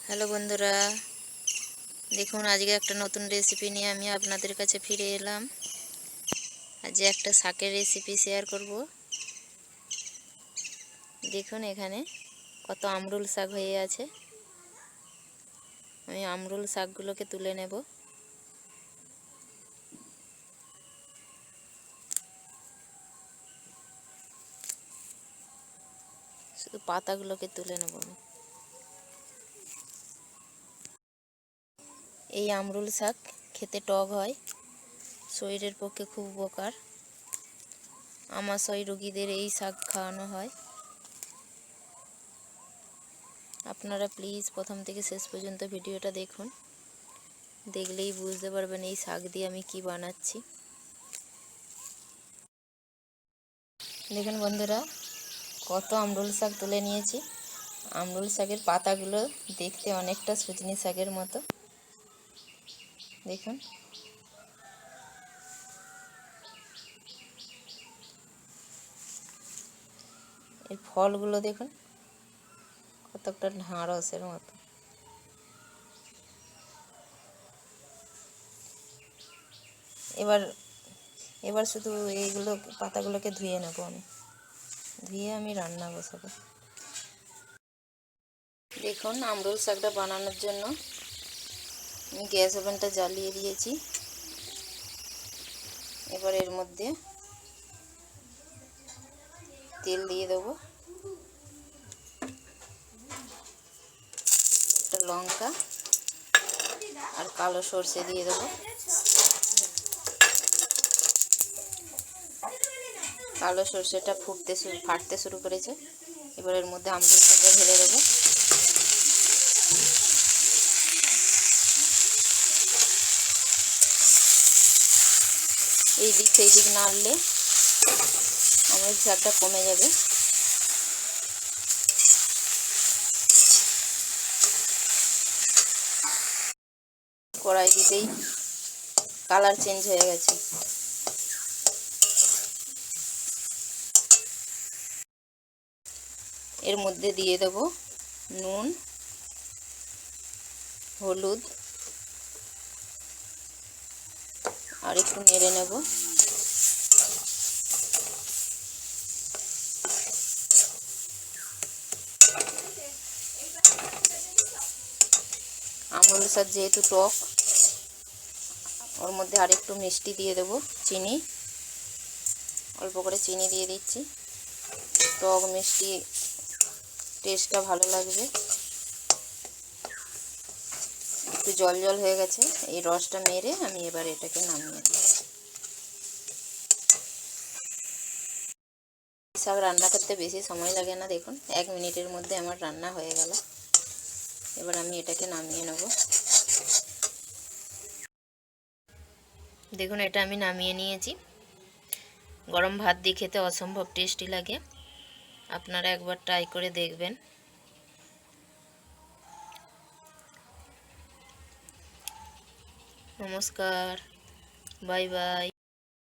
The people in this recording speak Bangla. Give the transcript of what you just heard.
হ্যালো বন্ধুরা, দেখুন আজকে একটা নতুন রেসিপি নিয়ে আমি আপনাদের কাছে ফিরে এলাম। আজ একটা শাকের রেসিপি শেয়ার করব। দেখুন এখানে কত আমরুল শাক হয়ে আছে। আমি আমরুল শাকগুলোকে তুলে নেব। শুধু পাতাগুলোকে তুলে নেব আমি। এই আমরুল শাক খেতে টক হয়, শরীরের পক্ষে খুব উপকার। আমাশয় রোগীদের এই শাক খাওয়ানো হয়। আপনারা প্লিজ প্রথম থেকে শেষ পর্যন্ত ভিডিওটা দেখুন, দেখলেই বুঝতে পারবেন এই শাক দিয়ে আমি কি বানাচ্ছি। দেখুন বন্ধুরা, কত আমরুল শাক তুলে নিয়েছি। আমরুল শাকের পাতাগুলো দেখতে অনেকটা সজনে শাকের মতো। দেখুন এর ফলগুলো দেখুন কতটা ঢাঁড়সের মতো। এবার এবার শুধু এইগুলো পাতাগুলোকে ধুয়ে নেব আমি। ধুয়ে আমি রান্না বসাবো। দেখুন আমরুল শাকটা বানানোর জন্য আমি গ্যাস ওভেনটা জ্বালিয়ে দিয়েছি। এবার এর মধ্যে তেল দিয়ে দেবো, একটা লঙ্কা আর কালো সর্ষে দিয়ে দেবো। কালো সর্ষেটা ফাটতে শুরু করেছে। এবার এর মধ্যে আমরুল শাকটা ঢেলে দেবো। এই দিক সেই দিক নাড়লে আমরুল শাকটা কমে যাবে। কড়াই দিতেই কালার চেঞ্জ হয়ে গেছে। এর মধ্যে দিয়ে দেব নুন, হলুদ আর একটু নেড়ে নেব। আমরুল শাক যেহেতু টক, ওর মধ্যে আর একটু মিষ্টি দিয়ে দেব, চিনি, অল্প করে চিনি দিয়ে দিচ্ছি। টক মিষ্টি টেস্টটা ভালো লাগবে। একটু জল জল হয়ে গেছে, এই রসটা মেরে আমি এবার এটাকে নামিয়ে দিই। শাক রান্না করতে বেশি সময় লাগে না। দেখুন 1 মিনিটের মধ্যে আমার রান্না হয়ে গেল। এবার আমি এটাকে নামিয়ে নেব। দেখুন এটা আমি নামিয়ে নিয়েছি। গরম ভাত দিয়ে খেতে অসম্ভব টেস্টি লাগে। আপনারা একবার ট্রাই করে দেখবেন। নমস্কার, বাই বাই।